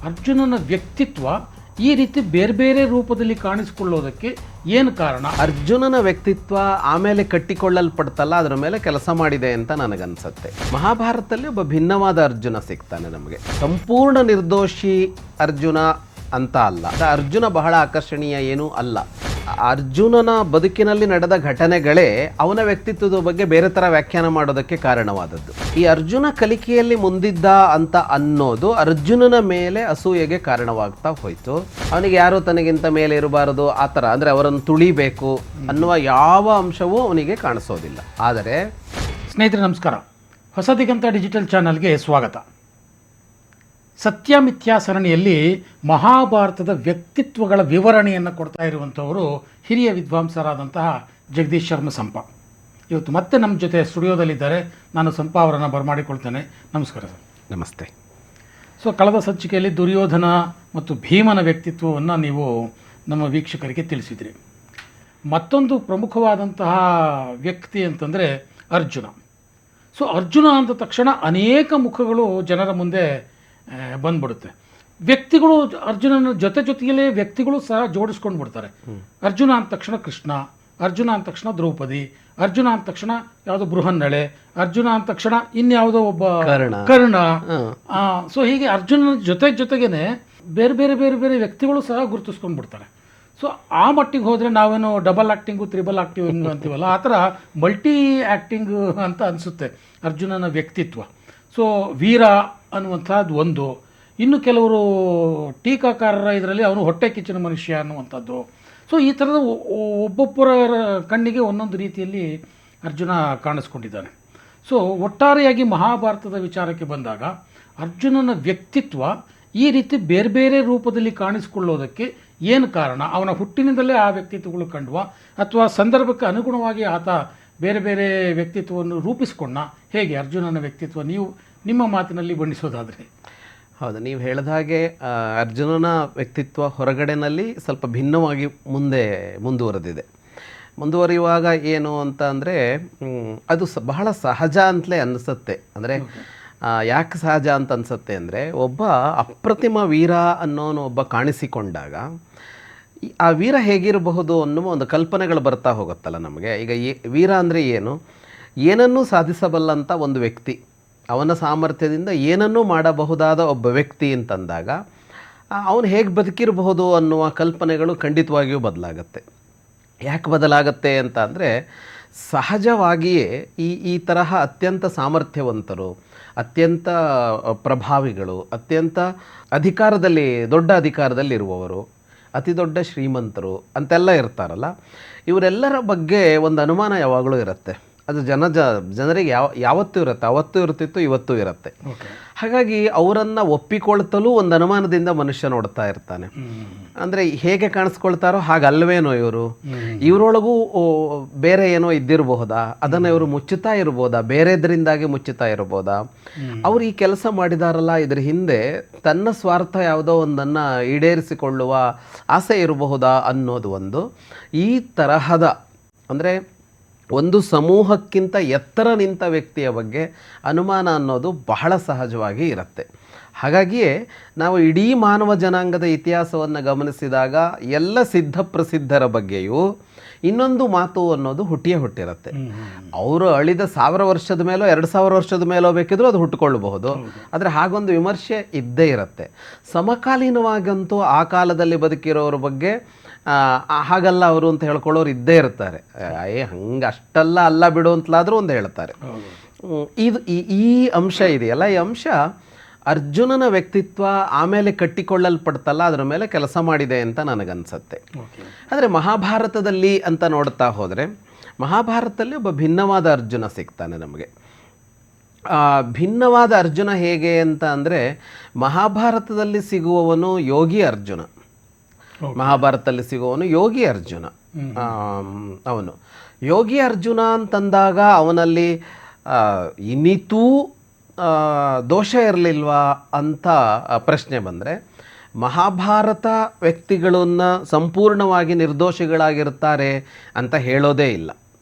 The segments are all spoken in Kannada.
ಅರ್ಜುನನ ವ್ಯಕ್ತಿತ್ವ ಈ ರೀತಿ ಬೇರೆ ಬೇರೆ ರೂಪದಲ್ಲಿ ಕಾಣಿಸಿಕೊಳ್ಳೋದಕ್ಕೆ ಏನು ಕಾರಣ? ಅರ್ಜುನನ ವ್ಯಕ್ತಿತ್ವ ಆಮೇಲೆ ಕಟ್ಟಿಕೊಳ್ಳಲ್ಪಡ್ತಲ್ಲ, ಅದರ ಮೇಲೆ ಕೆಲಸ ಮಾಡಿದೆ ಅಂತ ನನಗನ್ಸುತ್ತೆ. ಮಹಾಭಾರತದಲ್ಲಿ ಒಬ್ಬ ಭಿನ್ನವಾದ ಅರ್ಜುನ ಸಿಗ್ತಾನೆ ನಮಗೆ. ಸಂಪೂರ್ಣ ನಿರ್ದೋಷಿ ಅರ್ಜುನ ಅಂತ ಅಲ್ಲ. ಅರ್ಜುನ ಬಹಳ ಆಕರ್ಷಣೀಯ ಏನೂ ಅಲ್ಲ. ಅರ್ಜುನನ ಬದುಕಿನಲ್ಲಿ ನಡೆದ ಘಟನೆಗಳೇ ಅವನ ವ್ಯಕ್ತಿತ್ವದ ಬಗ್ಗೆ ಬೇರೆ ಥರ ವ್ಯಾಖ್ಯಾನ ಮಾಡೋದಕ್ಕೆ ಕಾರಣವಾದದ್ದು. ಈ ಅರ್ಜುನ ಕಲಿಕೆಯಲ್ಲಿ ಮುಂದಿದ್ದ ಅಂತ ಅನ್ನೋದು ಅರ್ಜುನನ ಮೇಲೆ ಅಸೂಯೆಗೆ ಕಾರಣವಾಗ್ತಾ ಹೋಯಿತು. ಅವನಿಗೆ ಯಾರು ತನಗಿಂತ ಮೇಲೆ ಇರಬಾರದು ಆ ಥರ, ಅಂದರೆ ಅವರನ್ನು ತುಳಿಬೇಕು ಅನ್ನುವ ಯಾವ ಅಂಶವೂ ಅವನಿಗೆ ಕಾಣಿಸೋದಿಲ್ಲ. ಆದರೆ ಸ್ನೇಹಿತರೆ ನಮಸ್ಕಾರ, ಹೊಸ ದಿಗಂತ ಡಿಜಿಟಲ್ ಚಾನಲ್ಗೆ ಸ್ವಾಗತ. ಸತ್ಯಮಿಥ್ಯಾ ಸರಣಿಯಲ್ಲಿ ಮಹಾಭಾರತದ ವ್ಯಕ್ತಿತ್ವಗಳ ವಿವರಣೆಯನ್ನು ಕೊಡ್ತಾ ಇರುವಂಥವರು ಹಿರಿಯ ವಿದ್ವಾಂಸರಾದಂತಹ ಜಗದೀಶ್ ಶರ್ಮ ಸಂಪ. ಇವತ್ತು ಮತ್ತೆ ನಮ್ಮ ಜೊತೆ ಸ್ಟುಡಿಯೋದಲ್ಲಿದ್ದಾರೆ. ನಾನು ಸಂಪ ಅವರನ್ನು ಬರಮಾಡಿಕೊಳ್ತೇನೆ. ನಮಸ್ಕಾರ ಸರ್. ನಮಸ್ತೆ. ಸೊ ಕಳೆದ ಸಂಚಿಕೆಯಲ್ಲಿ ದುರ್ಯೋಧನ ಮತ್ತು ಭೀಮನ ವ್ಯಕ್ತಿತ್ವವನ್ನು ನೀವು ನಮ್ಮ ವೀಕ್ಷಕರಿಗೆ ತಿಳಿಸಿದ್ರಿ. ಮತ್ತೊಂದು ಪ್ರಮುಖವಾದಂತಹ ವ್ಯಕ್ತಿ ಅಂತಂದರೆ ಅರ್ಜುನ. ಸೊ ಅರ್ಜುನ ಅಂದ ತಕ್ಷಣ ಅನೇಕ ಮುಖಗಳು ಜನರ ಮುಂದೆ ಬಂದ್ಬಿಡುತ್ತೆ. ವ್ಯಕ್ತಿಗಳು ಅರ್ಜುನನ ಜೊತೆಯಲ್ಲೇ ವ್ಯಕ್ತಿಗಳು ಸಹ ಜೋಡಿಸ್ಕೊಂಡು ಬಿಡ್ತಾರೆ. ಅರ್ಜುನ ಅಂದ ತಕ್ಷಣ ಕೃಷ್ಣ, ಅರ್ಜುನ ಅಂದ ತಕ್ಷಣ ದ್ರೌಪದಿ, ಅರ್ಜುನ ಅಂದ ತಕ್ಷಣ ಯಾವುದೋ ಬೃಹನ್ನಳೆ, ಅರ್ಜುನ ಅಂದ ತಕ್ಷಣ ಇನ್ಯಾವುದೋ ಒಬ್ಬ ಕರ್ಣ. ಸೊ ಹೀಗೆ ಅರ್ಜುನನ ಜೊತೆಗೇನೆ ಬೇರೆ ಬೇರೆ ಬೇರೆ ಬೇರೆ ವ್ಯಕ್ತಿಗಳು ಸಹ ಗುರುತಿಸ್ಕೊಂಡು ಬಿಡ್ತಾರೆ. ಸೊ ಆ ಮಟ್ಟಿಗೆ ಹೋದರೆ ನಾವೇನು ಡಬಲ್ ಆ್ಯಕ್ಟಿಂಗು ತ್ರಿಬಲ್ ಆ್ಯಕ್ಟಿಂಗ್ ಅಂತೀವಲ್ಲ, ಆ ಥರ ಮಲ್ಟಿ ಆ್ಯಕ್ಟಿಂಗ್ ಅಂತ ಅನಿಸುತ್ತೆ ಅರ್ಜುನನ ವ್ಯಕ್ತಿತ್ವ. ಸೊ ವೀರ ಅನ್ನುವಂಥದ್ದು ಒಂದು. ಇನ್ನು ಕೆಲವರು ಟೀಕಾಕಾರರ ಇದರಲ್ಲಿ ಅವನು ಹೊಟ್ಟೆ ಕಿಚ್ಚಿನ ಮನುಷ್ಯ ಅನ್ನುವಂಥದ್ದು. ಸೊ ಈ ಥರದ ಒಬ್ಬೊಬ್ಬರ ಕಣ್ಣಿಗೆ ಒಂದೊಂದು ರೀತಿಯಲ್ಲಿ ಅರ್ಜುನ ಕಾಣಿಸ್ಕೊಂಡಿದ್ದಾನೆ. ಸೊ ಒಟ್ಟಾರೆಯಾಗಿ ಮಹಾಭಾರತದ ವಿಚಾರಕ್ಕೆ ಬಂದಾಗ ಅರ್ಜುನನ ವ್ಯಕ್ತಿತ್ವ ಈ ರೀತಿ ಬೇರೆ ಬೇರೆ ರೂಪದಲ್ಲಿ ಕಾಣಿಸಿಕೊಳ್ಳೋದಕ್ಕೆ ಏನು ಕಾರಣ? ಅವನ ಹುಟ್ಟಿನಿಂದಲೇ ಆ ವ್ಯಕ್ತಿತ್ವಗಳು ಕಂಡುವ, ಅಥವಾ ಸಂದರ್ಭಕ್ಕೆ ಅನುಗುಣವಾಗಿ ಆತ ಬೇರೆ ಬೇರೆ ವ್ಯಕ್ತಿತ್ವವನ್ನು ರೂಪಿಸಿಕೊಂಡ? ಹೇಗೆ ಅರ್ಜುನನ ವ್ಯಕ್ತಿತ್ವ ನೀವು ನಿಮ್ಮ ಮಾತಿನಲ್ಲಿ ಬಣ್ಣಿಸೋದಾದರೆ? ಹೌದು, ನೀವು ಹೇಳಿದ ಹಾಗೆ ಅರ್ಜುನನ ವ್ಯಕ್ತಿತ್ವ ಹೊರಗಡೆನಲ್ಲಿ ಸ್ವಲ್ಪ ಭಿನ್ನವಾಗಿ ಮುಂದುವರಿಯುವಾಗ ಏನು ಅಂತ ಅಂದರೆ ಅದು ಬಹಳ ಸಹಜ ಅಂತಲೇ ಅನಿಸುತ್ತೆ. ಅಂದರೆ ಯಾಕೆ ಸಹಜ ಅಂತ ಅನಿಸುತ್ತೆ ಅಂದರೆ, ಒಬ್ಬ ಅಪ್ರತಿಮ ವೀರ ಅನ್ನೋನು ಒಬ್ಬ ಕಾಣಿಸಿಕೊಂಡಾಗ ಆ ವೀರ ಹೇಗಿರಬಹುದು ಅನ್ನುವ ಒಂದು ಕಲ್ಪನೆಗಳು ಬರ್ತಾ ಹೋಗುತ್ತಲ್ಲ ನಮಗೆ. ಈಗ ವೀರ ಅಂದರೆ ಏನನ್ನೂ ಸಾಧಿಸಬಲ್ಲಂಥ ಒಂದು ವ್ಯಕ್ತಿ, ಅವನ ಸಾಮರ್ಥ್ಯದಿಂದ ಏನನ್ನೂ ಮಾಡಬಹುದಾದ ಒಬ್ಬ ವ್ಯಕ್ತಿ ಅಂತಂದಾಗ ಅವನು ಹೇಗೆ ಬದುಕಿರಬಹುದು ಅನ್ನುವ ಕಲ್ಪನೆಗಳು ಖಂಡಿತವಾಗಿಯೂ ಬದಲಾಗತ್ತೆ. ಯಾಕೆ ಬದಲಾಗತ್ತೆ ಅಂತ ಅಂದರೆ, ಸಹಜವಾಗಿಯೇ ಈ ತರಹ ಅತ್ಯಂತ ಸಾಮರ್ಥ್ಯವಂತರು, ಅತ್ಯಂತ ಪ್ರಭಾವಿಗಳು, ಅತ್ಯಂತ ದೊಡ್ಡ ಅಧಿಕಾರದಲ್ಲಿರುವವರು, ಅತಿ ದೊಡ್ಡ ಶ್ರೀಮಂತರು ಅಂತೆಲ್ಲ ಇರ್ತಾರಲ್ಲ, ಇವರೆಲ್ಲರ ಬಗ್ಗೆ ಒಂದು ಅನುಮಾನ ಯಾವಾಗಲೂ ಇರುತ್ತೆ. ಅದು ಜನರಿಗೆ ಯಾವತ್ತೂ ಇರುತ್ತೆ, ಅವತ್ತೂ ಇರ್ತಿತ್ತು, ಇವತ್ತೂ ಇರುತ್ತೆ. ಹಾಗಾಗಿ ಅವರನ್ನು ಒಪ್ಪಿಕೊಳ್ತಲೂ ಒಂದು ಅನುಮಾನದಿಂದ ಮನುಷ್ಯ ನೋಡ್ತಾ ಇರ್ತಾನೆ. ಅಂದರೆ ಹೇಗೆ ಕಾಣಿಸ್ಕೊಳ್ತಾರೋ ಹಾಗಲ್ವೇನೋ ಇವರೊಳಗೂ ಬೇರೆ ಏನೋ ಇದ್ದಿರಬಹುದಾ, ಅದನ್ನು ಇವರು ಮುಚ್ಚುತ್ತಾ ಇರ್ಬೋದಾ, ಬೇರೆದರಿಂದಾಗಿ ಮುಚ್ಚುತ್ತಾ ಇರ್ಬೋದಾ, ಅವ್ರು ಈ ಕೆಲಸ ಮಾಡಿದಾರಲ್ಲ ಇದ್ರ ಹಿಂದೆ ತನ್ನ ಸ್ವಾರ್ಥ ಯಾವುದೋ ಒಂದನ್ನು ಈಡೇರಿಸಿಕೊಳ್ಳುವ ಆಸೆ ಇರಬಹುದಾ ಅನ್ನೋದು ಒಂದು. ಈ ತರಹದ ಅಂದರೆ ಒಂದು ಸಮೂಹಕ್ಕಿಂತ ಎತ್ತರ ನಿಂತ ವ್ಯಕ್ತಿಯ ಬಗ್ಗೆ ಅನುಮಾನ ಅನ್ನೋದು ಬಹಳ ಸಹಜವಾಗಿ ಇರುತ್ತೆ. ಹಾಗಾಗಿಯೇ ನಾವು ಇಡೀ ಮಾನವ ಜನಾಂಗದ ಇತಿಹಾಸವನ್ನು ಗಮನಿಸಿದಾಗ ಎಲ್ಲ ಸಿದ್ಧಪ್ರಸಿದ್ಧರ ಬಗ್ಗೆಯೂ ಇನ್ನೊಂದು ಮಾತು ಅನ್ನೋದು ಹುಟ್ಟಿರುತ್ತೆ. ಅವರು ಅಳಿದ 1000 ವರ್ಷದ ಮೇಲೋ 2000 ವರ್ಷದ ಮೇಲೋ ಬೇಕಿದ್ರೂ ಅದು ಹುಟ್ಟುಕೊಳ್ಳಬಹುದು. ಆದರೆ ಹಾಗೊಂದು ವಿಮರ್ಶೆ ಇದ್ದೇ ಇರುತ್ತೆ. ಸಮಕಾಲೀನವಾಗಂತೂ ಆ ಕಾಲದಲ್ಲಿ ಬದುಕಿರೋರ ಬಗ್ಗೆ ಹಾಗಲ್ಲ ಅವರು ಅಂತ ಹೇಳ್ಕೊಳ್ಳೋರು ಇದ್ದೇ ಇರ್ತಾರೆ. ಹಂಗೆ ಅಷ್ಟಲ್ಲ ಅಲ್ಲ ಬಿಡು ಅಂತಲಾದರೂ ಒಂದು ಹೇಳ್ತಾರೆ. ಇದು ಈ ಅಂಶ ಇದೆಯಲ್ಲ, ಈ ಅಂಶ ಅರ್ಜುನನ ವ್ಯಕ್ತಿತ್ವ ಆಮೇಲೆ ಕಟ್ಟಿಕೊಳ್ಳಲ್ಪಡ್ತಲ್ಲ, ಅದರ ಮೇಲೆ ಕೆಲಸ ಮಾಡಿದೆ ಅಂತ ನನಗನ್ಸುತ್ತೆ. ಆದರೆ ಮಹಾಭಾರತದಲ್ಲಿ ಅಂತ ನೋಡ್ತಾ ಹೋದರೆ, ಮಹಾಭಾರತದಲ್ಲಿ ಒಬ್ಬ ಭಿನ್ನವಾದ ಅರ್ಜುನ ಸಿಗ್ತಾನೆ ನಮಗೆ. ಭಿನ್ನವಾದ ಅರ್ಜುನ ಹೇಗೆ ಅಂತ ಅಂದರೆ, ಮಹಾಭಾರತದಲ್ಲಿ ಸಿಗುವವನು ಯೋಗಿ ಅರ್ಜುನ, ಮಹಾಭಾರತದಲ್ಲಿ ಸಿಗುವವನು ಯೋಗಿ ಅರ್ಜುನ. ಅವನು ಯೋಗಿ ಅರ್ಜುನ ಅಂತಂದಾಗ ಅವನಲ್ಲಿ ಇನ್ನಿತೂ ದೋಷ ಇರಲಿಲ್ವಾ ಅಂತ ಪ್ರಶ್ನೆ ಬಂದರೆ, ಮಹಾಭಾರತ ವ್ಯಕ್ತಿಗಳನ್ನು ಸಂಪೂರ್ಣವಾಗಿ ನಿರ್ದೋಷಿಗಳಾಗಿರ್ತಾರೆ ಅಂತ ಹೇಳೋದೇ ಇಲ್ಲ.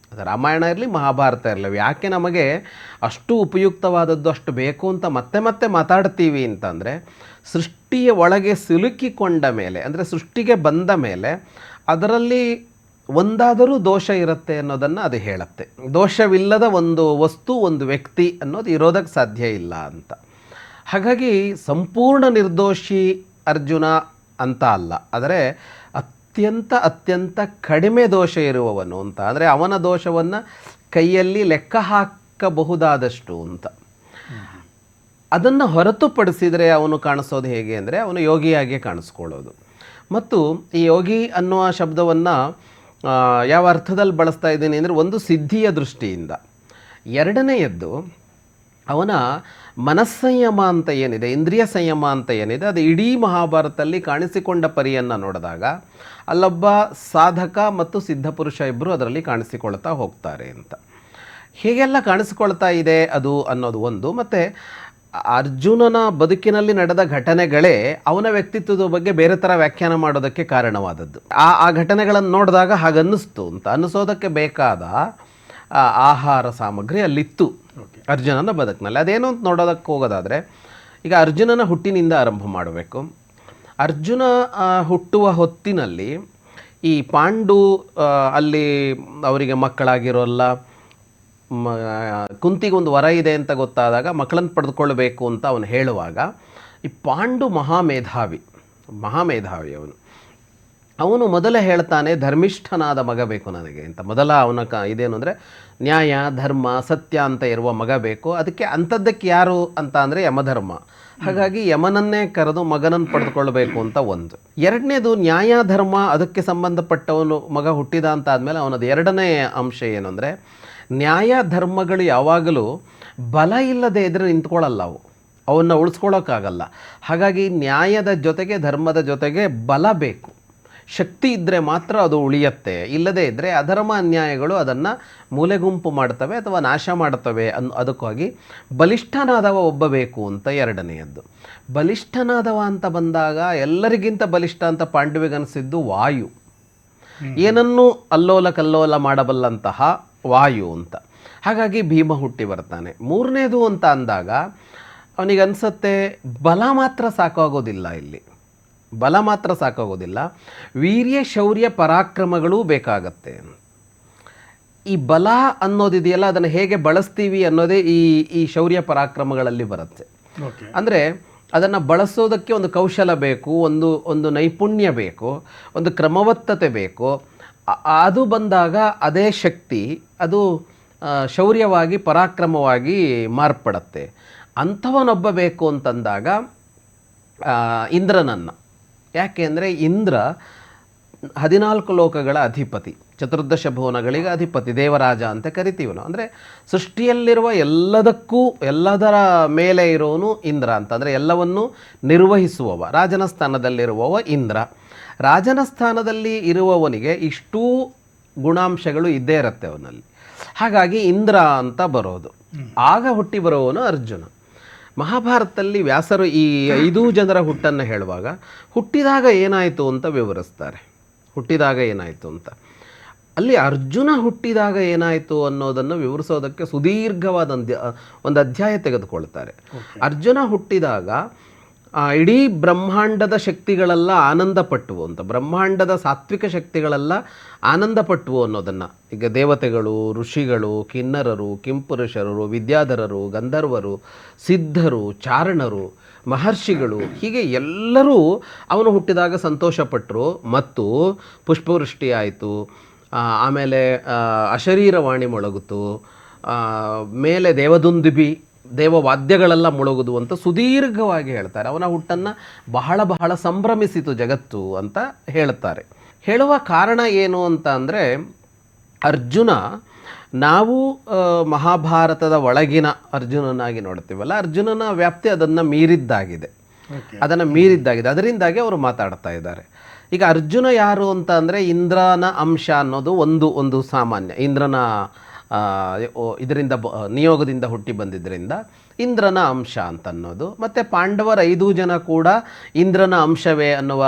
ರಾಮಾಯಣ ಇರಲಿ, ಮಹಾಭಾರತ ಇರಲಿ, ಯಾಕೆ ನಮಗೆ ಅಷ್ಟು ಉಪಯುಕ್ತವಾದದ್ದು, ಅಷ್ಟು ಬೇಕು ಅಂತ ಮತ್ತೆ ಮಾತಾಡ್ತೀವಿ ಅಂತಂದರೆ, ಸೃಷ್ಟಿಯ ಒಳಗೆ ಸಿಲುಕಿಕೊಂಡ ಮೇಲೆ, ಅಂದರೆ ಸೃಷ್ಟಿಗೆ ಬಂದ ಮೇಲೆ ಅದರಲ್ಲಿ ಒಂದಾದರೂ ದೋಷ ಇರುತ್ತೆ ಅನ್ನೋದನ್ನು ಅದು ಹೇಳುತ್ತೆ. ದೋಷವಿಲ್ಲದ ಒಂದು ವಸ್ತು, ಒಂದು ವ್ಯಕ್ತಿ ಅನ್ನೋದು ಇರೋದಕ್ಕೆ ಸಾಧ್ಯ ಇಲ್ಲ ಅಂತ. ಹಾಗಾಗಿ ಸಂಪೂರ್ಣ ನಿರ್ದೋಷಿ ಅರ್ಜುನ ಅಂತ ಅಲ್ಲ, ಆದರೆ ಅತ್ಯಂತ ಕಡಿಮೆ ದೋಷ ಇರುವವನು ಅಂತ, ಅಂದರೆ ಅವನ ದೋಷವನ್ನು ಕೈಯಲ್ಲಿ ಲೆಕ್ಕ ಹಾಕಬಹುದಾದಷ್ಟು ಅಂತ. ಅದನ್ನು ಹೊರತುಪಡಿಸಿದರೆ ಅವನು ಕಾಣಿಸೋದು ಹೇಗೆ ಅಂದರೆ ಅವನು ಯೋಗಿಯಾಗಿಯೇ ಕಾಣಿಸ್ಕೊಳ್ಳೋದು. ಮತ್ತು ಈ ಯೋಗಿ ಅನ್ನುವ ಶಬ್ದವನ್ನು ಯಾವ ಅರ್ಥದಲ್ಲಿ ಬಳಸ್ತಾ ಇದ್ದೀನಿ ಅಂದರೆ, ಒಂದು ಸಿದ್ಧಿಯ ದೃಷ್ಟಿಯಿಂದ, ಎರಡನೆಯದ್ದು ಅವನ ಮನಸ್ಸಂಯಮ ಅಂತ ಏನಿದೆ, ಇಂದ್ರಿಯ ಸಂಯಮ ಅಂತ ಏನಿದೆ, ಅದು ಇಡೀ ಮಹಾಭಾರತದಲ್ಲಿ ಕಾಣಿಸಿಕೊಂಡ ಪರಿಯನ್ನು ನೋಡಿದಾಗ ಅಲ್ಲೊಬ್ಬ ಸಾಧಕ ಮತ್ತು ಸಿದ್ಧಪುರುಷ ಇಬ್ಬರು ಅದರಲ್ಲಿ ಕಾಣಿಸಿಕೊಳ್ತಾ ಹೋಗ್ತಾರೆ ಅಂತ. ಹೇಗೆಲ್ಲ ಕಾಣಿಸಿಕೊಳ್ತಾ ಇದೆ ಅದು ಅನ್ನೋದು ಒಂದು. ಮತ್ತು ಅರ್ಜುನನ ಬದುಕಿನಲ್ಲಿ ನಡೆದ ಘಟನೆಗಳೇ ಅವನ ವ್ಯಕ್ತಿತ್ವದ ಬಗ್ಗೆ ಬೇರೆ ಥರ ವ್ಯಾಖ್ಯಾನ ಮಾಡೋದಕ್ಕೆ ಕಾರಣವಾದದ್ದು. ಆ ಘಟನೆಗಳನ್ನು ನೋಡಿದಾಗ ಹಾಗನ್ನಿಸ್ತು ಅಂತ. ಅನ್ನಿಸೋದಕ್ಕೆ ಬೇಕಾದ ಆಹಾರ ಸಾಮಗ್ರಿ ಅಲ್ಲಿತ್ತು ಅರ್ಜುನನ ಬದುಕಿನಲ್ಲಿ. ಅದೇನು ಅಂತ ನೋಡೋದಕ್ಕೆ ಹೋಗೋದಾದರೆ, ಈಗ ಅರ್ಜುನನ ಹುಟ್ಟಿನಿಂದ ಆರಂಭ ಮಾಡಬೇಕು. ಅರ್ಜುನ ಹುಟ್ಟುವ ಹೊತ್ತಿನಲ್ಲಿ ಈ ಪಾಂಡು ಅಲ್ಲಿ ಅವರಿಗೆ ಮಕ್ಕಳಾಗಿರೋಲ್ಲ, ಕುಂತಿಗೊಂದು ವರ ಇದೆ ಅಂತ ಗೊತ್ತಾದಾಗ ಮಕ್ಕಳನ್ನು ಪಡೆದುಕೊಳ್ಬೇಕು ಅಂತ ಅವನು ಹೇಳುವಾಗ, ಈ ಪಾಂಡು ಮಹಾಮೇಧಾವಿ ಅವನು ಮೊದಲೇ ಹೇಳ್ತಾನೆ, ಧರ್ಮಿಷ್ಠನಾದ ಮಗ ಬೇಕು ನನಗೆ ಅಂತ. ಮೊದಲ ಅವನ ಇದೇನು ಅಂದರೆ ನ್ಯಾಯ ಧರ್ಮ ಸತ್ಯ ಅಂತ ಇರುವ ಮಗ ಬೇಕು. ಅದಕ್ಕೆ ಅಂಥದ್ದಕ್ಕೆ ಯಾರು ಅಂತ ಅಂದರೆ ಯಮಧರ್ಮ. ಹಾಗಾಗಿ ಯಮನನ್ನೇ ಕರೆದು ಮಗನನ್ನು ಪಡೆದುಕೊಳ್ಬೇಕು ಅಂತ ಒಂದು. ಎರಡನೇದು ನ್ಯಾಯ ಧರ್ಮ, ಅದಕ್ಕೆ ಸಂಬಂಧಪಟ್ಟವನು ಮಗ ಹುಟ್ಟಿದ ಅಂತ ಆದಮೇಲೆ ಅವನದು ಎರಡನೇ ಅಂಶ ಏನು ಅಂದರೆ, ನ್ಯಾಯ ಧರ್ಮಗಳು ಯಾವಾಗಲೂ ಬಲ ಇಲ್ಲದೆ ಇದ್ದರೆ ನಿಂತ್ಕೊಳ್ಳಲ್ಲ, ಅವನ್ನು ಉಳಿಸ್ಕೊಳ್ಳೋಕ್ಕಾಗಲ್ಲ. ಹಾಗಾಗಿ ನ್ಯಾಯದ ಜೊತೆಗೆ ಧರ್ಮದ ಜೊತೆಗೆ ಬಲ ಬೇಕು. ಶಕ್ತಿ ಇದ್ದರೆ ಮಾತ್ರ ಅದು ಉಳಿಯತ್ತೆ. ಇಲ್ಲದೇ ಇದ್ದರೆ ಅಧರ್ಮ ಅನ್ಯಾಯಗಳು ಅದನ್ನು ಮೂಲೆಗುಂಪು ಮಾಡ್ತವೆ ಅಥವಾ ನಾಶ ಮಾಡ್ತವೆ ಅದಕ್ಕಾಗಿ ಬಲಿಷ್ಠನಾದವ ಒಬ್ಬ ಬೇಕು ಅಂತ ಎರಡನೆಯದ್ದು. ಬಲಿಷ್ಠನಾದವ ಅಂತ ಬಂದಾಗ ಎಲ್ಲರಿಗಿಂತ ಬಲಿಷ್ಠ ಅಂತ ಪಾಂಡವಿಗನಿಸಿದ್ದು ವಾಯು, ಏನನ್ನೂ ಅಲ್ಲೋಲ ಕಲ್ಲೋಲ ಮಾಡಬಲ್ಲಂತಹ ವಾಯು ಅಂತ. ಹಾಗಾಗಿ ಭೀಮ ಹುಟ್ಟಿ ಬರ್ತಾನೆ. ಮೂರನೇದು ಅಂತ ಅಂದಾಗ ಅವನಿಗನ್ಸತ್ತೆ ಬಲ ಮಾತ್ರ ಸಾಕಾಗೋದಿಲ್ಲ, ಇಲ್ಲಿ ಬಲ ಮಾತ್ರ ಸಾಕಾಗೋದಿಲ್ಲ, ವೀರ್ಯ ಶೌರ್ಯ ಪರಾಕ್ರಮಗಳೂ ಬೇಕಾಗತ್ತೆ. ಈ ಬಲ ಅನ್ನೋದಿದೆಯಲ್ಲ, ಅದನ್ನು ಹೇಗೆ ಬಳಸ್ತೀವಿ ಅನ್ನೋದೇ ಈ ಶೌರ್ಯ ಪರಾಕ್ರಮಗಳಲ್ಲಿ ಬರುತ್ತೆ. ಅಂದರೆ ಅದನ್ನು ಬಳಸೋದಕ್ಕೆ ಒಂದು ಕೌಶಲ ಬೇಕು, ಒಂದು ನೈಪುಣ್ಯ ಬೇಕು, ಒಂದು ಕ್ರಮಬದ್ಧತೆ ಬೇಕು. ಅದು ಬಂದಾಗ ಅದೇ ಶಕ್ತಿ ಅದು ಶೌರ್ಯವಾಗಿ ಪರಾಕ್ರಮವಾಗಿ ಮಾರ್ಪಡುತ್ತೆ. ಅಂಥವನೊಬ್ಬ ಬೇಕು ಅಂತಂದಾಗ ಇಂದ್ರನನ್ನು, ಯಾಕೆ ಅಂದರೆ ಇಂದ್ರ 14 ಲೋಕಗಳ ಅಧಿಪತಿ, ಚತುರ್ದಶ ಭುವನಗಳಿಗೆ ಅಧಿಪತಿ, ದೇವರಾಜ ಅಂತ ಕರಿತೀವಿ ನಾವು. ಅಂದರೆ ಸೃಷ್ಟಿಯಲ್ಲಿರುವ ಎಲ್ಲದರ ಮೇಲೆ ಇರೋನು ಇಂದ್ರ ಅಂತಂದರೆ ಎಲ್ಲವನ್ನೂ ನಿರ್ವಹಿಸುವವ, ರಾಜನ ಸ್ಥಾನದಲ್ಲಿರುವವ ಇಂದ್ರ. ರಾಜನ ಸ್ಥಾನದಲ್ಲಿ ಇರುವವನಿಗೆ ಇಷ್ಟೂ ಗುಣಾಂಶಗಳು ಇದ್ದೇ ಇರುತ್ತೆ ಅವನಲ್ಲಿ. ಹಾಗಾಗಿ ಇಂದ್ರ ಅಂತ ಬರೋದು. ಆಗ ಹುಟ್ಟಿ ಬರುವವನು ಅರ್ಜುನ. ಮಹಾಭಾರತದಲ್ಲಿ ವ್ಯಾಸರು ಈ 5 ಜನರ ಹುಟ್ಟನ್ನು ಹೇಳುವಾಗ ಹುಟ್ಟಿದಾಗ ಏನಾಯಿತು ಅಂತ ವಿವರಿಸ್ತಾರೆ. ಹುಟ್ಟಿದಾಗ ಏನಾಯಿತು ಅಂತ, ಅಲ್ಲಿ ಅರ್ಜುನ ಹುಟ್ಟಿದಾಗ ಏನಾಯಿತು ಅನ್ನೋದನ್ನು ವಿವರಿಸೋದಕ್ಕೆ ಸುದೀರ್ಘವಾದ ಒಂದು ಅಧ್ಯಾಯ ತೆಗೆದುಕೊಳ್ತಾರೆ. ಅರ್ಜುನ ಹುಟ್ಟಿದಾಗ ಇಡೀ ಬ್ರಹ್ಮಾಂಡದ ಶಕ್ತಿಗಳೆಲ್ಲ ಆನಂದಪಟ್ಟವು ಅಂತ, ಬ್ರಹ್ಮಾಂಡದ ಸಾತ್ವಿಕ ಶಕ್ತಿಗಳೆಲ್ಲ ಆನಂದಪಟ್ಟವು ಅನ್ನೋದನ್ನು. ಈಗ ದೇವತೆಗಳು, ಋಷಿಗಳು, ಕಿನ್ನರರು, ಕಿಂಪುರುಷರು, ವಿದ್ಯಾಧರರು, ಗಂಧರ್ವರು, ಸಿದ್ಧರು, ಚಾರಣರು, ಮಹರ್ಷಿಗಳು, ಹೀಗೆ ಎಲ್ಲರೂ ಅವನು ಹುಟ್ಟಿದಾಗ ಸಂತೋಷಪಟ್ಟರು. ಮತ್ತು ಪುಷ್ಪವೃಷ್ಟಿ ಆಯಿತು, ಆಮೇಲೆ ಅಶರೀರವಾಣಿ ಮೊಳಗುತ್ತು, ಮೇಲೆ ದೇವದುಂದುಬಿ, ದೇವವಾದ್ಯಗಳೆಲ್ಲ ಮುಳುಗುದು ಅಂತ ಸುದೀರ್ಘವಾಗಿ ಹೇಳ್ತಾರೆ. ಅವನ ಹುಟ್ಟನ್ನು ಬಹಳ ಸಂಭ್ರಮಿಸಿತು ಜಗತ್ತು ಅಂತ ಹೇಳ್ತಾರೆ. ಹೇಳುವ ಕಾರಣ ಏನು ಅಂತ ಅಂದರೆ, ಅರ್ಜುನ ನಾವು ಮಹಾಭಾರತದ ಒಳಗಿನ ಅರ್ಜುನನಾಗಿ ನೋಡ್ತೀವಲ್ಲ, ಅರ್ಜುನನ ವ್ಯಾಪ್ತಿ ಅದನ್ನು ಮೀರಿದ್ದಾಗಿದೆ. ಅದರಿಂದಾಗಿ ಅವರು ಮಾತಾಡ್ತಾ ಇದ್ದಾರೆ. ಈಗ ಅರ್ಜುನ ಯಾರು ಅಂತ ಅಂದರೆ, ಇಂದ್ರನ ಅಂಶ ಅನ್ನೋದು ಒಂದು ಸಾಮಾನ್ಯ. ಇಂದ್ರನ ಇದರಿಂದ ನಿಯೋಗದಿಂದ ಹುಟ್ಟಿ ಬಂದಿದ್ದರಿಂದ ಇಂದ್ರನ ಅಂಶ ಅಂತ ಅನ್ನೋದು. ಮತ್ತು ಪಾಂಡವರ 5 ಜನ ಕೂಡ ಇಂದ್ರನ ಅಂಶವೇ ಅನ್ನುವ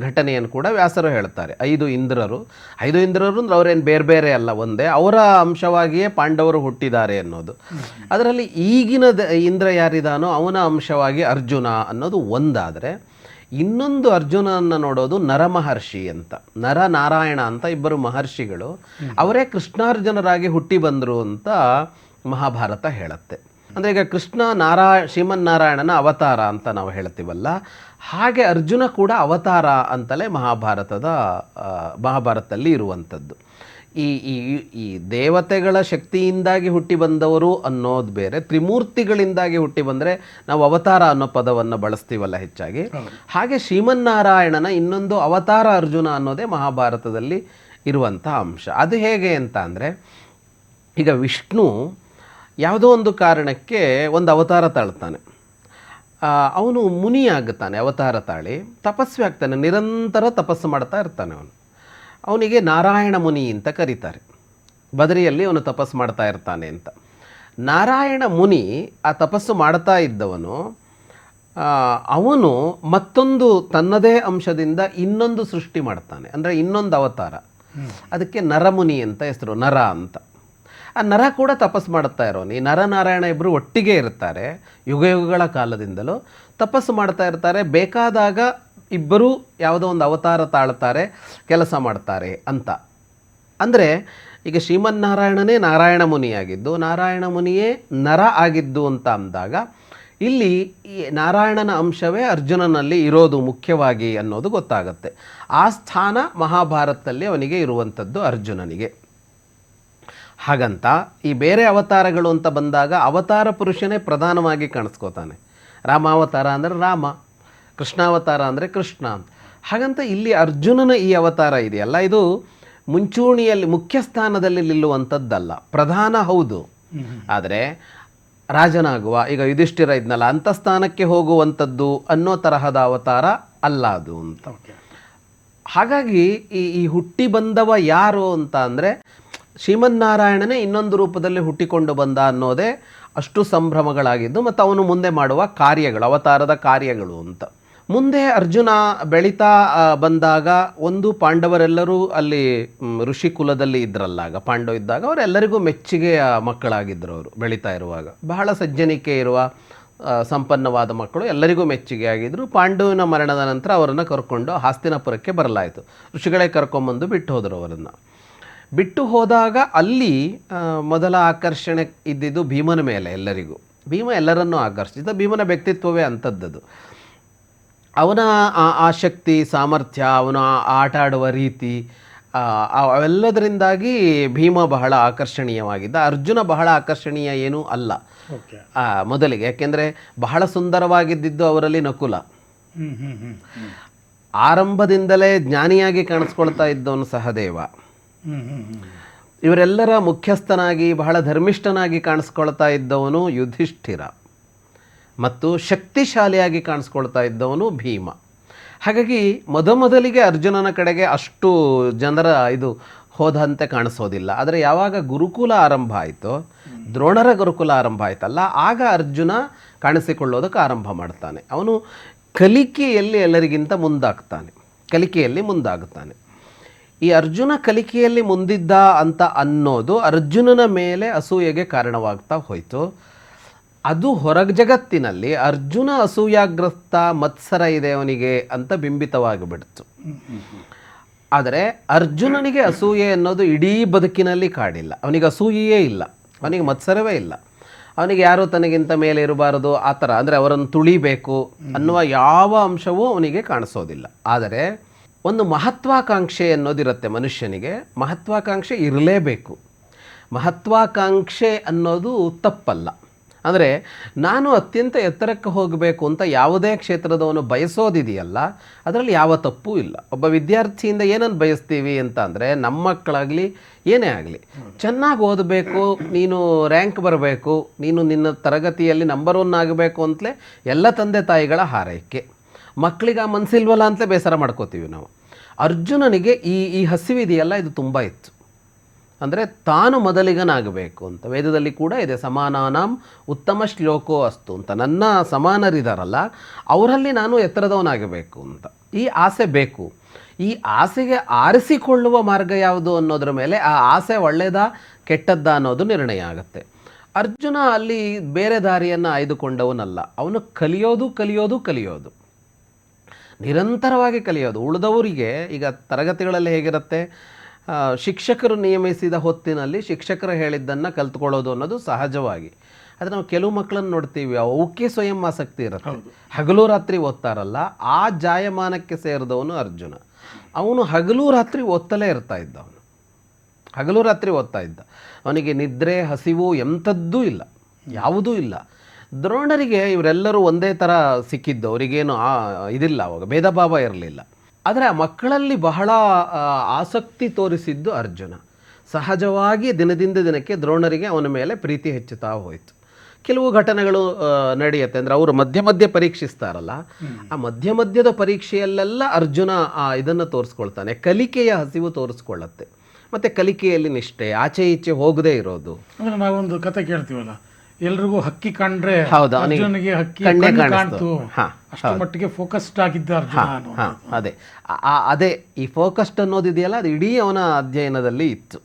ಘಟನೆಯನ್ನು ಕೂಡ ವ್ಯಾಸರು ಹೇಳ್ತಾರೆ. 5 ಇಂದ್ರರು ಅಂದ್ರೆ ಅವರೇನು ಬೇರೆ ಬೇರೆ ಅಲ್ಲ, ಒಂದೇ, ಅವರ ಅಂಶವಾಗಿಯೇ ಪಾಂಡವರು ಹುಟ್ಟಿದ್ದಾರೆ ಅನ್ನೋದು. ಅದರಲ್ಲಿ ಈಗಿನ ಇಂದ್ರ ಯಾರಿದಾನೋ ಅವನ ಅಂಶವಾಗಿ ಅರ್ಜುನ ಅನ್ನೋದು ಒಂದಾದರೆ, ಇನ್ನೊಂದು ಅರ್ಜುನನ್ನು ನೋಡೋದು ನರಮಹರ್ಷಿ ಅಂತ, ನರನಾರಾಯಣ ಅಂತ ಇಬ್ಬರು ಮಹರ್ಷಿಗಳು, ಅವರೇ ಕೃಷ್ಣಾರ್ಜುನರಾಗಿ ಹುಟ್ಟಿ ಬಂದರು ಅಂತ ಮಹಾಭಾರತ ಹೇಳುತ್ತೆ. ಅಂದರೆ ಈಗ ಕೃಷ್ಣ ಶ್ರೀಮನ್ನಾರಾಯಣನ ಅವತಾರ ಅಂತ ನಾವು ಹೇಳ್ತೀವಲ್ಲ, ಹಾಗೆ ಅರ್ಜುನ ಕೂಡ ಅವತಾರ ಅಂತಲೇ ಮಹಾಭಾರತದಲ್ಲಿ ಇರುವಂಥದ್ದು. ಈ ಈ ಈ ದೇವತೆಗಳ ಶಕ್ತಿಯಿಂದಾಗಿ ಹುಟ್ಟಿ ಬಂದವರು ಅನ್ನೋದು ಬೇರೆ, ತ್ರಿಮೂರ್ತಿಗಳಿಂದಾಗಿ ಹುಟ್ಟಿ ಬಂದರೆ ನಾವು ಅವತಾರ ಅನ್ನೋ ಪದವನ್ನು ಬಳಸ್ತೀವಲ್ಲ ಹೆಚ್ಚಾಗಿ, ಹಾಗೆ ಶ್ರೀಮನ್ನಾರಾಯಣನ ಇನ್ನೊಂದು ಅವತಾರ ಅರ್ಜುನ ಅನ್ನೋದೇ ಮಹಾಭಾರತದಲ್ಲಿ ಇರುವಂಥ ಅಂಶ. ಅದು ಹೇಗೆ ಅಂತ ಅಂದರೆ, ಈಗ ವಿಷ್ಣು ಯಾವುದೋ ಒಂದು ಕಾರಣಕ್ಕೆ ಒಂದು ಅವತಾರ ತಾಳ್ತಾನೆ, ಅವನು ಮುನಿಯಾಗುತ್ತಾನೆ, ಅವತಾರ ತಾಳಿ ತಪಸ್ವಿ ಆಗ್ತಾನೆ, ನಿರಂತರ ತಪಸ್ಸು ಮಾಡ್ತಾ ಇರ್ತಾನೆ. ಅವನಿಗೆ ನಾರಾಯಣ ಮುನಿ ಅಂತ ಕರೀತಾರೆ. ಬದರಿಯಲ್ಲಿ ಅವನು ತಪಸ್ಸು ಮಾಡ್ತಾ ಇರ್ತಾನೆ ಅಂತ. ನಾರಾಯಣ ಮುನಿ ಆ ತಪಸ್ಸು ಮಾಡ್ತಾ ಇದ್ದವನು, ಅವನು ಮತ್ತೊಂದು ತನ್ನದೇ ಅಂಶದಿಂದ ಇನ್ನೊಂದು ಸೃಷ್ಟಿ ಮಾಡ್ತಾನೆ, ಅಂದರೆ ಇನ್ನೊಂದು ಅವತಾರ. ಅದಕ್ಕೆ ನರಮುನಿ ಅಂತ ಹೆಸರು, ನರ ಅಂತ. ಆ ನರ ಕೂಡ ತಪಸ್ಸು ಮಾಡ್ತಾ ಇರೋನು. ಈ ನರನಾರಾಯಣ ಇಬ್ಬರು ಒಟ್ಟಿಗೆ ಇರ್ತಾರೆ, ಯುಗಗಳ ಕಾಲದಿಂದಲೂ ತಪಸ್ಸು ಮಾಡ್ತಾ ಇರ್ತಾರೆ. ಬೇಕಾದಾಗ ಇಬ್ಬರೂ ಯಾವುದೋ ಒಂದು ಅವತಾರ ತಾಳ್ತಾರೆ, ಕೆಲಸ ಮಾಡ್ತಾರೆ ಅಂತ. ಅಂದರೆ ಈಗ ಶ್ರೀಮನ್ನಾರಾಯಣನೇ ನಾರಾಯಣ ಮುನಿಯಾಗಿದ್ದು, ನಾರಾಯಣ ಮುನಿಯೇ ನರ ಆಗಿದ್ದು ಅಂತ ಅಂದಾಗ, ಇಲ್ಲಿ ಈ ನಾರಾಯಣನ ಅಂಶವೇ ಅರ್ಜುನನಲ್ಲಿ ಇರೋದು ಮುಖ್ಯವಾಗಿ ಅನ್ನೋದು ಗೊತ್ತಾಗುತ್ತೆ. ಆ ಸ್ಥಾನ ಮಹಾಭಾರತದಲ್ಲಿ ಅವನಿಗೆ ಇರುವಂಥದ್ದು ಅರ್ಜುನನಿಗೆ. ಹಾಗಂತ ಈ ಬೇರೆ ಅವತಾರಗಳು ಅಂತ ಬಂದಾಗ ಅವತಾರ ಪುರುಷನೇ ಪ್ರಧಾನವಾಗಿ ಕಾಣಿಸ್ಕೋತಾನೆ. ರಾಮಾವತಾರ ಅಂದರೆ ರಾಮ, ಕೃಷ್ಣಾವತಾರ ಅಂದರೆ ಕೃಷ್ಣ. ಹಾಗಂತ ಇಲ್ಲಿ ಅರ್ಜುನನ ಈ ಅವತಾರ ಇದೆಯಲ್ಲ, ಇದು ಮುಂಚೂಣಿಯಲ್ಲಿ ಮುಖ್ಯ ಸ್ಥಾನದಲ್ಲಿ ನಿಲ್ಲುವಂಥದ್ದಲ್ಲ. ಪ್ರಧಾನ ಹೌದು, ಆದರೆ ರಾಜನಾಗುವ, ಈಗ ಯುಧಿಷ್ಠಿರ ಇದ್ನಲ್ಲ, ಅಂಥ ಸ್ಥಾನಕ್ಕೆ ಹೋಗುವಂಥದ್ದು ಅನ್ನೋ ತರಹದ ಅವತಾರ ಅಲ್ಲ ಅದು ಅಂತ. ಹಾಗಾಗಿ ಈ ಹುಟ್ಟಿ ಬಂದವ ಯಾರು ಅಂತ ಅಂದರೆ, ಶ್ರೀಮನ್ನಾರಾಯಣನೇ ಇನ್ನೊಂದು ರೂಪದಲ್ಲಿ ಹುಟ್ಟಿಕೊಂಡು ಬಂದ ಅನ್ನೋದೇ ಅಷ್ಟು ಸಂಭ್ರಮಗಳಾಗಿದ್ದು, ಮತ್ತು ಅವನು ಮುಂದೆ ಮಾಡುವ ಕಾರ್ಯಗಳು, ಅವತಾರದ ಕಾರ್ಯಗಳು ಅಂತ. ಮುಂದೆ ಅರ್ಜುನ ಬೆಳೀತಾ ಬಂದಾಗ, ಒಂದು ಪಾಂಡವರೆಲ್ಲರೂ ಅಲ್ಲಿ ಋಷಿ ಕುಲದಲ್ಲಿ ಇದ್ರಲ್ಲ, ಆಗ ಪಾಂಡವ ಇದ್ದಾಗ ಅವರೆಲ್ಲರಿಗೂ ಮೆಚ್ಚುಗೆಯ ಮಕ್ಕಳಾಗಿದ್ದರು. ಅವರು ಬೆಳೀತಾ ಇರುವಾಗ ಬಹಳ ಸಜ್ಜನಿಕೆ ಇರುವ ಸಂಪನ್ನವಾದ ಮಕ್ಕಳು, ಎಲ್ಲರಿಗೂ ಮೆಚ್ಚುಗೆ ಆಗಿದ್ದರು. ಪಾಂಡವನ ಮರಣದ ನಂತರ ಅವರನ್ನು ಕರ್ಕೊಂಡು ಹಸ್ತಿನಾಪುರಕ್ಕೆ ಬರಲಾಯಿತು. ಋಷಿಗಳೇ ಕರ್ಕೊಂಬಂದು ಬಿಟ್ಟು ಹೋದರು. ಅವರನ್ನು ಬಿಟ್ಟು ಹೋದಾಗ ಅಲ್ಲಿ ಮೊದಲ ಆಕರ್ಷಣೆ ಇದ್ದಿದ್ದು ಭೀಮನ ಮೇಲೆ ಎಲ್ಲರಿಗೂ. ಭೀಮ ಎಲ್ಲರನ್ನೂ ಆಕರ್ಷಿಸಿದ. ಭೀಮನ ವ್ಯಕ್ತಿತ್ವವೇ ಅಂಥದ್ದದು. ಅವನ ಆ ಶಕ್ತಿ, ಸಾಮರ್ಥ್ಯ, ಅವನ ಆಟ ಆಡುವ ರೀತಿ, ಅವೆಲ್ಲದರಿಂದಾಗಿ ಭೀಮ ಬಹಳ ಆಕರ್ಷಣೀಯವಾಗಿದ್ದ. ಅರ್ಜುನ ಬಹಳ ಆಕರ್ಷಣೀಯ ಏನೂ ಅಲ್ಲ ಮೊದಲಿಗೆ, ಯಾಕೆಂದರೆ ಬಹಳ ಸುಂದರವಾಗಿದ್ದಿದ್ದು ಅವರಲ್ಲಿ ನಕುಲ. ಆರಂಭದಿಂದಲೇ ಜ್ಞಾನಿಯಾಗಿ ಕಾಣಿಸ್ಕೊಳ್ತಾ ಇದ್ದವನು ಸಹದೇವ. ಇವರೆಲ್ಲರ ಮುಖ್ಯಸ್ಥನಾಗಿ ಬಹಳ ಧರ್ಮಿಷ್ಠನಾಗಿ ಕಾಣಿಸ್ಕೊಳ್ತಾ ಇದ್ದವನು ಯುಧಿಷ್ಠಿರ, ಮತ್ತು ಶಕ್ತಿಶಾಲಿಯಾಗಿ ಕಾಣಿಸ್ಕೊಳ್ತಾ ಇದ್ದವನು ಭೀಮ. ಹಾಗಾಗಿ ಮೊದಲಿಗೆ ಅರ್ಜುನನ ಕಡೆಗೆ ಅಷ್ಟು ಜನರ ಇದು ಹೋದಂತೆ ಕಾಣಿಸೋದಿಲ್ಲ. ಆದರೆ ಯಾವಾಗ ಗುರುಕುಲ ಆರಂಭ ಆಯಿತೋ, ದ್ರೋಣರ ಗುರುಕುಲ ಆರಂಭ ಆಯ್ತಲ್ಲ, ಆಗ ಅರ್ಜುನ ಕಾಣಿಸಿಕೊಳ್ಳೋದಕ್ಕೆ ಆರಂಭ ಮಾಡ್ತಾನೆ. ಅವನು ಕಲಿಕೆಯಲ್ಲಿ ಎಲ್ಲರಿಗಿಂತ ಮುಂದಾಗುತ್ತಾನೆ. ಈ ಅರ್ಜುನ ಕಲಿಕೆಯಲ್ಲಿ ಮುಂದಿದ್ದ ಅಂತ ಅನ್ನೋದು ಅರ್ಜುನನ ಮೇಲೆ ಅಸೂಯೆಗೆ ಕಾರಣವಾಗ್ತಾ ಹೋಯಿತು. ಅದು ಹೊರಗ ಜಗತ್ತಿನಲ್ಲಿ ಅರ್ಜುನ ಅಸೂಯಾಗ್ರಸ್ತ, ಮತ್ಸರ ಇದೆ ಅವನಿಗೆ ಅಂತ ಬಿಂಬಿತವಾಗಿಬಿಡ್ತು. ಆದರೆ ಅರ್ಜುನನಿಗೆ ಅಸೂಯೆ ಅನ್ನೋದು ಇಡೀ ಬದುಕಿನಲ್ಲಿ ಕಾಡಿಲ್ಲ. ಅವನಿಗೆ ಅಸೂಯೆಯೇ ಇಲ್ಲ, ಅವನಿಗೆ ಮತ್ಸರವೇ ಇಲ್ಲ. ಅವನಿಗೆ ಯಾರೋ ತನಗಿಂತ ಮೇಲೆ ಇರಬಾರದು ಆ ಥರ, ಅಂದರೆ ಅವರನ್ನು ತುಳಿಬೇಕು ಅನ್ನುವ ಯಾವ ಅಂಶವೂ ಅವನಿಗೆ ಕಾಣಿಸೋದಿಲ್ಲ. ಆದರೆ ಒಂದು ಮಹತ್ವಾಕಾಂಕ್ಷೆ ಅನ್ನೋದಿರುತ್ತೆ ಮನುಷ್ಯನಿಗೆ. ಮಹತ್ವಾಕಾಂಕ್ಷೆ ಇರಲೇಬೇಕು. ಮಹತ್ವಾಕಾಂಕ್ಷೆ ಅನ್ನೋದು ತಪ್ಪಲ್ಲ. ಅಂದರೆ ನಾನು ಅತ್ಯಂತ ಎತ್ತರಕ್ಕೆ ಹೋಗಬೇಕು ಅಂತ ಯಾವುದೇ ಕ್ಷೇತ್ರದವನು ಬಯಸೋದಿದೆಯಲ್ಲ, ಅದರಲ್ಲಿ ಯಾವ ತಪ್ಪೂ ಇಲ್ಲ. ಒಬ್ಬ ವಿದ್ಯಾರ್ಥಿಯಿಂದ ಏನನ್ನು ಬಯಸ್ತೀವಿ ಅಂತ ಅಂದರೆ, ನಮ್ಮ ಮಕ್ಕಳಾಗಲಿ ಏನೇ ಆಗಲಿ ಚೆನ್ನಾಗಿ ಓದಬೇಕು, ನೀನು ರ್ಯಾಂಕ್ ಬರಬೇಕು, ನೀನು ನಿನ್ನ ತರಗತಿಯಲ್ಲಿ ನಂಬರ್ 1 ಆಗಬೇಕು ಅಂತಲೇ ಎಲ್ಲ ತಂದೆ ತಾಯಿಗಳ ಹಾರೈಕೆ. ಮಕ್ಕಳಿಗೆ ಆ ಮನಸ್ಸಿಲ್ವಲ್ಲ ಅಂತಲೇ ಬೇಸರ ಮಾಡ್ಕೋತೀವಿ ನಾವು. ಅರ್ಜುನನಿಗೆ ಈ ಹಸಿವಿದೆಯಲ್ಲ, ಇದು ತುಂಬ ಇತ್ತು. ಅಂದರೆ ತಾನು ಮೊದಲಿಗನಾಗಬೇಕು ಅಂತ. ವೇದದಲ್ಲಿ ಕೂಡ ಇದೆ, ಸಮಾನಾನಾಂ ಉತ್ತಮ ಶ್ಲೋಕೋ ಅಸ್ತು ಅಂತ. ನನ್ನ ಸಮಾನರಿದಾರಲ್ಲ ಅವರಲ್ಲಿ ನಾನು ಎತ್ತರದವನಾಗಬೇಕು ಅಂತ ಈ ಆಸೆ ಬೇಕು. ಈ ಆಸೆಗೆ ಆರಿಸಿಕೊಳ್ಳುವ ಮಾರ್ಗ ಯಾವುದು ಅನ್ನೋದ್ರ ಮೇಲೆ ಆ ಆಸೆ ಒಳ್ಳೆಯದಾ ಕೆಟ್ಟದ್ದಾ ಅನ್ನೋದು ನಿರ್ಣಯ ಆಗುತ್ತೆ. ಅರ್ಜುನ ಅಲ್ಲಿ ಬೇರೆ ದಾರಿಯನ್ನು ಆಯ್ದುಕೊಂಡವನಲ್ಲ. ಅವನು ಕಲಿಯೋದು ನಿರಂತರವಾಗಿ ಕಲಿಯೋದು. ಉಳಿದವರಿಗೆ ಈಗ ತರಗತಿಗಳಲ್ಲಿ ಹೇಗಿರುತ್ತೆ, ಶಿಕ್ಷಕರು ನಿಯಮಿಸಿದ ಹೊತ್ತಿನಲ್ಲಿ ಶಿಕ್ಷಕರು ಹೇಳಿದ್ದನ್ನು ಕಲ್ತ್ಕೊಳ್ಳೋದು ಅನ್ನೋದು ಸಹಜವಾಗಿ. ಆದರೆ ನಾವು ಕೆಲವು ಮಕ್ಕಳನ್ನು ನೋಡ್ತೀವಿ, ಅವಕ್ಕೆ ಸ್ವಯಂ ಆಸಕ್ತಿ ಇರುತ್ತೆ, ಹಗಲು ರಾತ್ರಿ ಓದ್ತಾರಲ್ಲ, ಆ ಜಾಯಮಾನಕ್ಕೆ ಸೇರಿದವನು ಅರ್ಜುನ. ಅವನು ಹಗಲು ರಾತ್ರಿ ಓದ್ತಲೇ ಇರ್ತಾ ಇದ್ದ. ಹಗಲು ರಾತ್ರಿ ಓದ್ತಾ ಇದ್ದ. ಅವನಿಗೆ ನಿದ್ರೆ ಹಸಿವು ಎಂಥದ್ದೂ ಇಲ್ಲ, ಯಾವುದೂ ಇಲ್ಲ. ದ್ರೋಣರಿಗೆ ಇವರೆಲ್ಲರೂ ಒಂದೇ ಥರ ಸಿಕ್ಕಿದ್ದು, ಅವರಿಗೇನು ಇದಿಲ್ಲ, ಅವಾಗ ಭೇದ ಭಾವ ಇರಲಿಲ್ಲ. ಆದರೆ ಆ ಮಕ್ಕಳಲ್ಲಿ ಬಹಳ ಆಸಕ್ತಿ ತೋರಿಸಿದ್ದು ಅರ್ಜುನ. ಸಹಜವಾಗಿ ದಿನದಿಂದ ದಿನಕ್ಕೆ ದ್ರೋಣರಿಗೆ ಅವನ ಮೇಲೆ ಪ್ರೀತಿ ಹೆಚ್ಚುತ್ತಾ ಹೋಯಿತು. ಕೆಲವು ಘಟನೆಗಳು ನಡೆಯುತ್ತೆ. ಅಂದರೆ ಅವರು ಮಧ್ಯೆ ಪರೀಕ್ಷಿಸ್ತಾರಲ್ಲ, ಆ ಮಧ್ಯದ ಪರೀಕ್ಷೆಯಲ್ಲೆಲ್ಲ ಅರ್ಜುನ ಇದನ್ನು ತೋರಿಸ್ಕೊಳ್ತಾನೆ, ಕಲಿಕೆಯ ಹಸಿವು ತೋರಿಸ್ಕೊಳ್ಳುತ್ತೆ. ಮತ್ತು ಕಲಿಕೆಯಲ್ಲಿ ನಿಷ್ಠೆ, ಆಚೆ ಈಚೆ ಹೋಗದೇ ಇರೋದು. ಅಂದರೆ ನಾವೊಂದು ಕತೆ ಕೇಳ್ತೀವಲ್ಲ, ಎಲ್ರಿಗೂ ಹಕ್ಕಿ ಕಂಡ್ರೆ ಹೌದು, ಅರ್ಜುನಿಗೆ ಹಕ್ಕಿ ಕಾಣ್ತು, ಅಷ್ಟು ಮಟ್ಟಿಗೆ ಫೋಕಸ್ಡ್ ಆಗಿದ್ದ ಅರ್ಜುನ. ಅದೇ ಈ ಫೋಕಸ್ಡ್ ಅನ್ನೋದಿದೆಯಲ್ಲ, ಅದು ಇಡೀ ಅವನ ಅಧ್ಯಯನದಲ್ಲಿ ಇತ್ತು.